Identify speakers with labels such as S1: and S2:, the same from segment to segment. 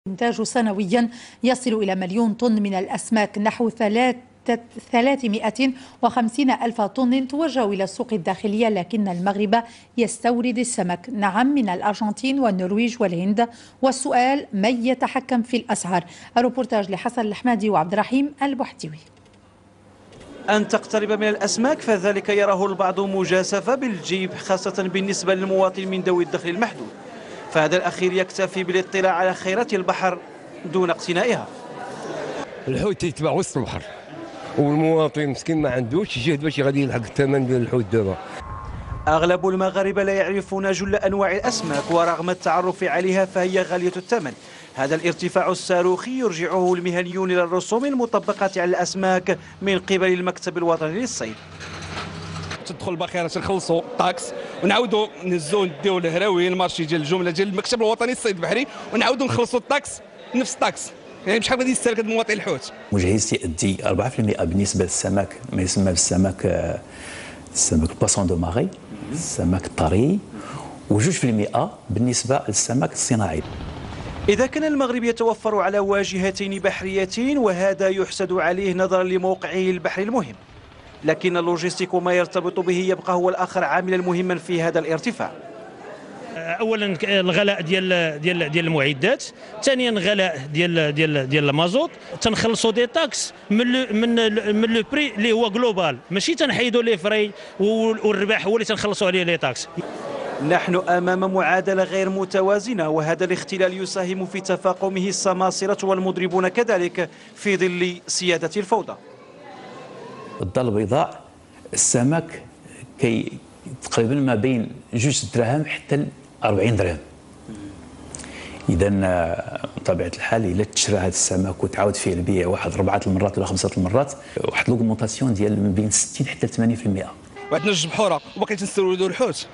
S1: إنتاج سنويا يصل إلى مليون طن من الأسماك، نحو 350 ألف طن توجه إلى السوق الداخلية، لكن المغرب يستورد السمك من الأرجنتين والنرويج والهند، والسؤال من يتحكم في الأسعار؟ الروبورتاج لحسن الحمادي وعبد الرحيم البحتوي.
S2: أن تقترب من الأسماك فذلك يراه البعض مجازفة بالجيب، خاصة بالنسبة للمواطن من ذوي الدخل المحدود، فهذا الأخير يكتفي بالاطلاع على خيرات البحر دون اقتنائها.
S3: الحوت يتباع وسط البحر، والمواطن مسكين ما عندوش جهد باش غادي يلحق الثمن ديال الحوت دابا.
S2: أغلب المغاربة لا يعرفون جل أنواع الأسماك، ورغم التعرف عليها فهي غالية الثمن. هذا الارتفاع الصاروخي يرجعه المهنيون إلى الرسوم المطبقة على الأسماك من قبل المكتب الوطني للصيد.
S4: تدخل الباخره تنخلصوا طاكس ونعاودوا نهزوا نديو الهراوي المارشي ديال الجمله ديال المكتب الوطني للصيد البحري، ونعاودوا نخلصوا الطاكس نفس الطاكس. يعني بشحال غادي يستهلك هذا المواطن الحوت؟
S5: مجهز تيأدي 4% بالنسبه للسمك، ما يسمى بالسمك باسون دو ماري، السمك الطري، و2% بالنسبه للسمك الصناعي.
S2: إذا كان المغرب يتوفر على واجهتين بحريتين، وهذا يحسد عليه نظرا لموقعه البحري المهم، لكن اللوجستيك وما يرتبط به يبقى هو الآخر عاملا مهما في هذا الارتفاع.
S6: اولا الغلاء ديال المعدات، ثانيا غلاء ديال المازوت، تنخلصوا دي تاكس من لو بري اللي هو جلوبال، ماشي تنحيدوا لي فري والربح هو اللي تنخلصوا عليه لي تاكس.
S2: نحن أمام معادلة غير متوازنة، وهذا الاختلال يساهم في تفاقمه السماسرة والمضربون كذلك في ظل سيادة الفوضى.
S5: الدار البيضاء السمك تقريبا ما بين 2 دراهم حتى 40 درهم. اذا بطبيعه الحال الا تشرى هذا السمك وتعاود فيه البيع واحد 4 المرات ولا 5 المرات، واحد لوغمونطاسيون ديال من بين 60 حتى 80%.
S4: وعندنا جوج بحوره وباقي تنستوردوا الحوت،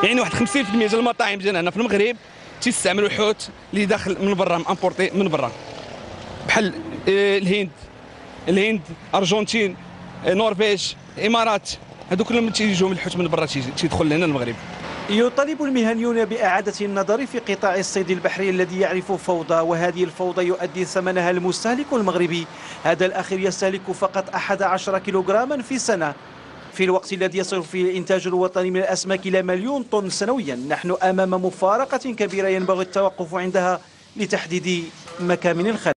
S4: يعني واحد 50% ديال المطاعم ديالنا هنا في المغرب تيستعملوا الحوت اللي داخل من برا، امبورتي من برا، بحال الهند، ارجنتين، نرويج، الامارات، هذو كلهم تيجيو من الحوت من برا تيدخل لهنا المغرب.
S2: يطالب المهنيون بإعادة النظر في قطاع الصيد البحري الذي يعرف فوضى، وهذه الفوضى يؤدي ثمنها المستهلك المغربي. هذا الأخير يستهلك فقط 11 كيلوغراما في السنة، في الوقت الذي يصل فيه الإنتاج الوطني من الأسماك إلى مليون طن سنويا. نحن أمام مفارقة كبيرة ينبغي التوقف عندها لتحديد مكامن الخلل.